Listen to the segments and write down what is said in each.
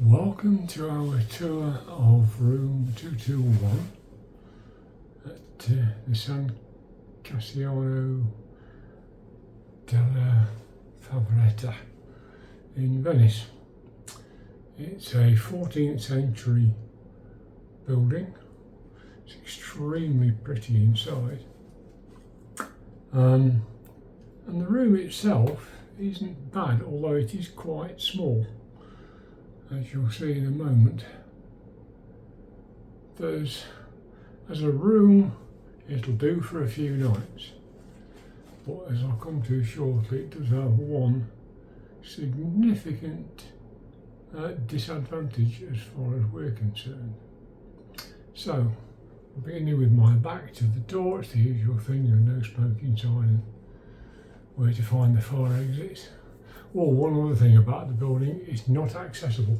Welcome to our tour of room 221 at the San Cassiano della Favretto in Venice. It's a 14th century building. It's extremely pretty inside. And the room itself isn't bad, although it is quite small. As you'll see in a moment, as a room, it'll do for a few nights, but as I'll come to shortly, it does have one significant disadvantage as far as we're concerned. So, beginning with my back to the door, it's the usual thing, no smoking sign and where to find the fire exits. Well, one other thing about the building, it's not accessible.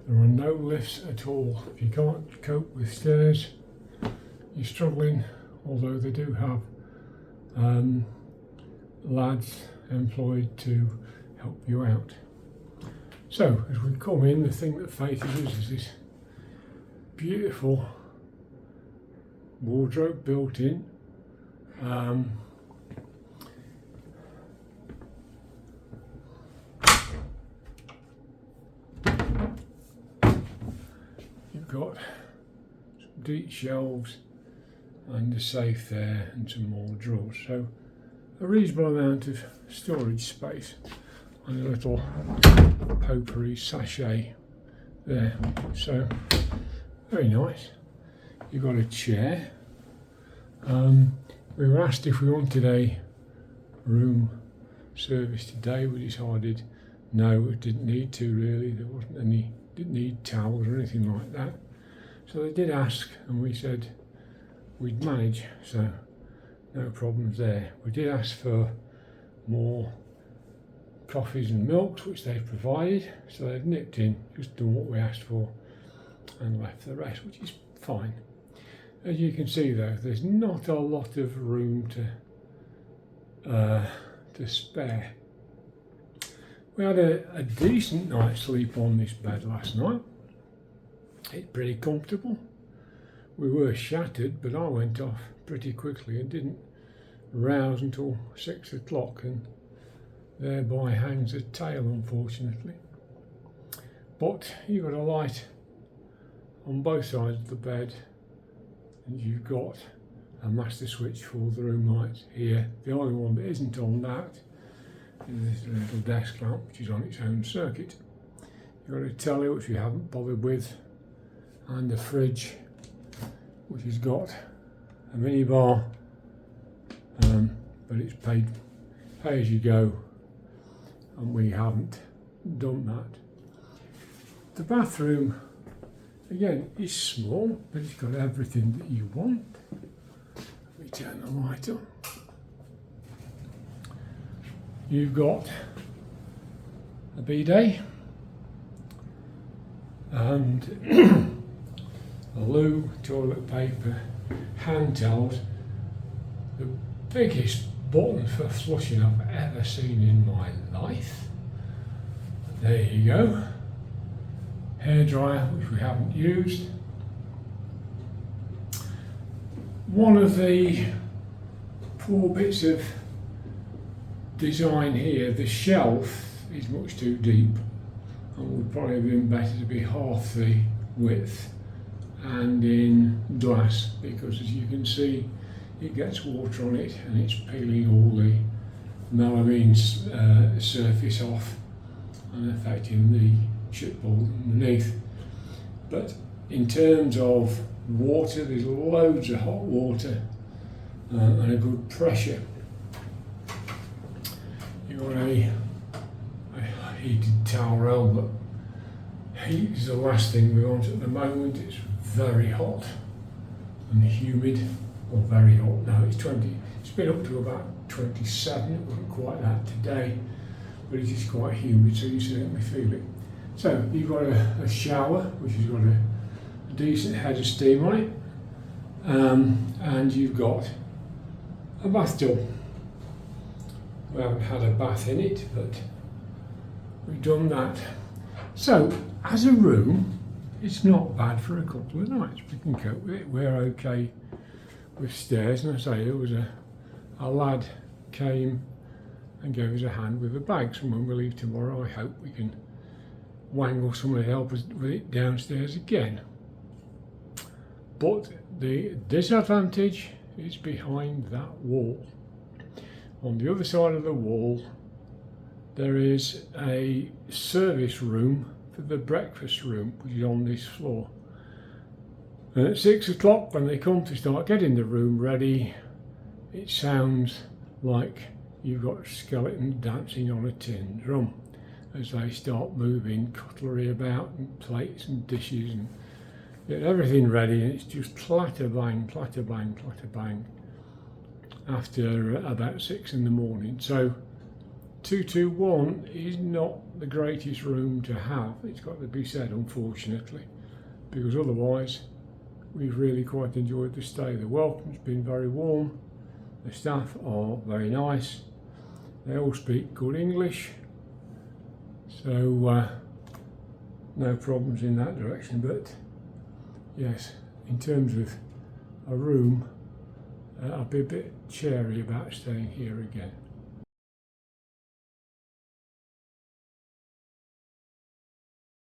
There are no lifts at all. If you can't cope with stairs, you're struggling, although they do have lads employed to help you out. So, as we come in, the thing that faces us is this beautiful wardrobe built in. You've got some deep shelves and a safe there and some more drawers. So a reasonable amount of storage space and a little potpourri sachet there. So very nice. You've got a chair. We were asked if we wanted a room service today. We decided no, we didn't need to really. There wasn't any, didn't need towels or anything like that. So they did ask and we said we'd manage, so no problems there. We did ask for more coffees and milks, which they've provided, so they've nipped in, just done what we asked for and left the rest, which is fine. As you can see though, there's not a lot of room to spare. We had a decent night's sleep on this bed last night. It's pretty comfortable. We were shattered, but I went off pretty quickly and didn't rouse until 6 o'clock, and thereby hangs a tail, unfortunately. But you've got a light on both sides of the bed, and you've got a master switch for the room lights here. The only one that isn't on that is this little desk lamp, which is on its own circuit. You've got a telly, which we haven't bothered with, and a fridge, which has got a mini bar, but it's pay as you go, and we haven't done that. The bathroom, again, is small, but it's got everything that you want. Let me turn the light on. You've got a bidet and a loo, toilet paper, hand towels. The biggest button for flushing I've ever seen in my life. There you go. Hairdryer, which we haven't used. One of the poor bits of design here, the shelf is much too deep and would probably have been better to be half the width and in glass, because as you can see it gets water on it and it's peeling all the melamine surface off and affecting the chipboard underneath. But in terms of water, there's loads of hot water and a good pressure. You've got a heated towel rail, but heat is the last thing we want at the moment. It's very hot and humid, or very hot now. It's 20. It's been up to about 27. It wasn't quite that today, but it is quite humid, so you certainly feel it. So you've got a shower, which has got a decent head of steam on it, and you've got a bathtub. We haven't had a bath in it, but we've done that. So, as a room, it's not bad for a couple of nights. We can cope with it. We're okay with stairs. And I say, it was a lad came and gave us a hand with the bags. And when we leave tomorrow, I hope we can wangle someone to help us with it downstairs again. But the disadvantage is behind that wall. On the other side of the wall, there is a service room for the breakfast room, which is on this floor. And at 6 o'clock, when they come to start getting the room ready, it sounds like you've got skeletons dancing on a tin drum as they start moving cutlery about and plates and dishes and get everything ready, and it's just clatter bang, clatter bang, clatter bang after about 6 in the morning. So 221 is not the greatest room to have, it's got to be said, unfortunately, because otherwise we've really quite enjoyed the stay. The welcome's been very warm, the staff are very nice, they all speak good English, so no problems in that direction. But yes, in terms of a room, I'll be a bit chary about staying here again.